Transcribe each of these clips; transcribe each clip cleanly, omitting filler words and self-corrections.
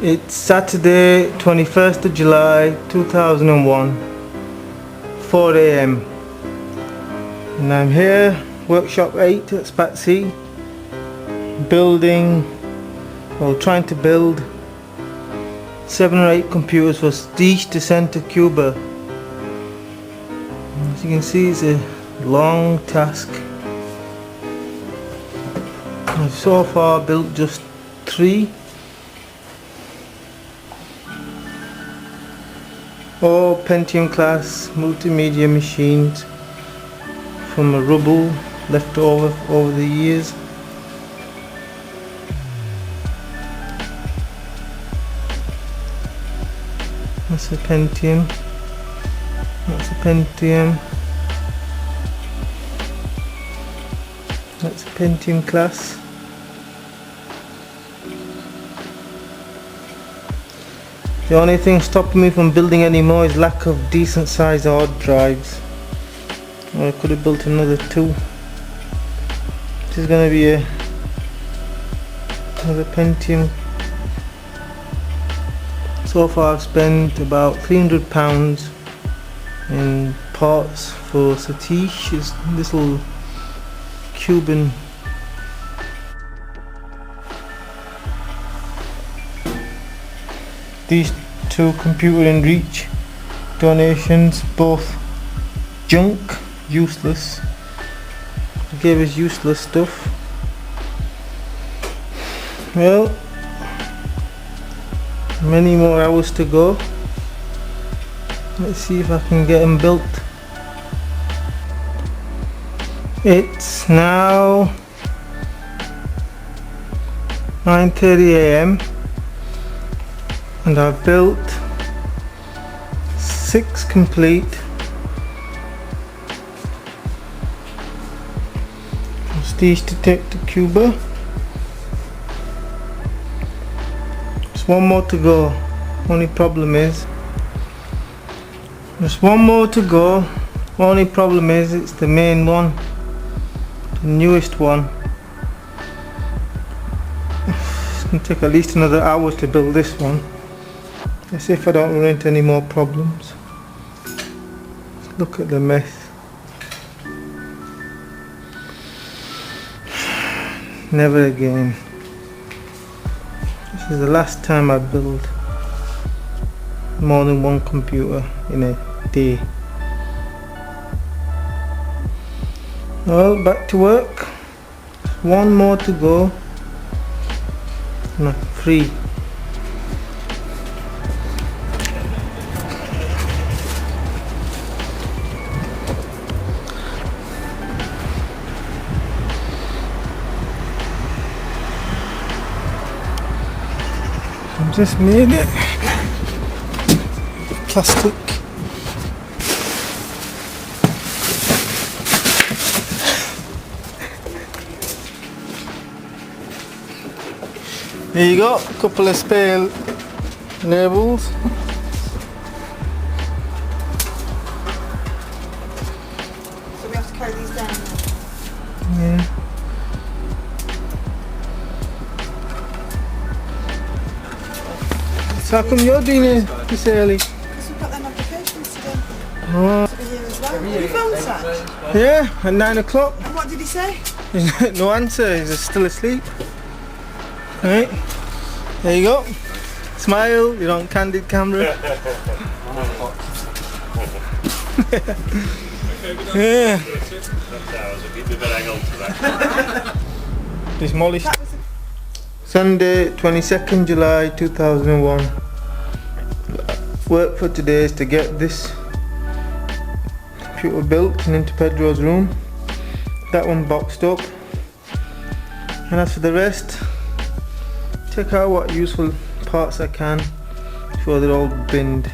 It's Saturday 21st of July 2001, 4 AM, and I'm here, workshop 8 at SPAT-C, building, well, trying to build 7 or 8 computers for SPAT-C to send to Cuba. As you can see, it's a long task. I've so far built just 3. All Pentium class multimedia machines from a rubble left over the years. That's a Pentium. That's a Pentium. That's a Pentium class. The only thing stopping me from building any more is lack of decent sized hard drives. Or I could have built another 2. This is going to be another Pentium. So far I've spent about £300 in parts for Satish's little Cuban. These 2 computer in reach donations, both junk, useless. They gave us useless stuff. Well, many more hours to go. Let's see if I can get them built. It's now 9:30 AM. and I've built 6 complete prestige to take to Cuba. Just 1 more to go. Only problem is just 1 more to go. Only problem is it's the main one, the newest one. It's gonna take at least another hour to build this one. Let's see if I don't run into any more problems. Look at the mess. Never again. This is the last time I build more than 1 computer in a day. Well, back to work. 1 more to go. No, 3. I just made it. Plastic. There you go, a couple of spare labels. So we have to carry these down now? Yeah. So how come you're doing it this early? Because we've got them applications to do. Oh. To be here as well. Have you phoned Satch? Yeah, at 9 o'clock. And what did he say? No answer, he's still asleep. Right, there you go. Smile, you're on candid camera. Yeah. Demolished. Sunday, 22nd July 2001. Work for today is to get this computer built and into Pedro's room. That one boxed up. And as for the rest, check out what useful parts I can before they're all binned.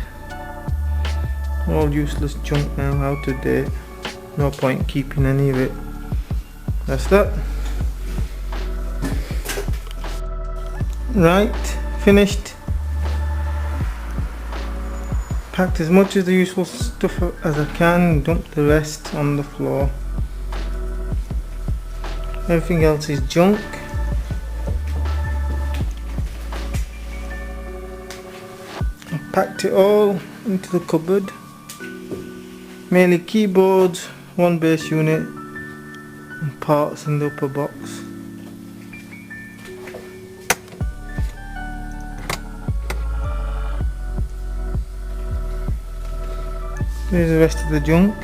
All useless junk now, out of date. No point keeping any of it. That's that. Right, finished. Packed as much of the useful stuff as I can and dumped the rest on the floor. Everything else is junk. packed it all into the cupboard. Mainly keyboards, one base unit and parts in the upper box. Here's the rest of the junk.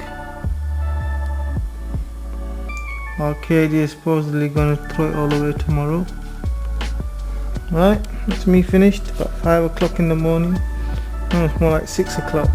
Arcadia is supposedly going to throw it all away tomorrow. Right, that's me finished. About 5 o'clock in the morning. No, it's more like 6 o'clock.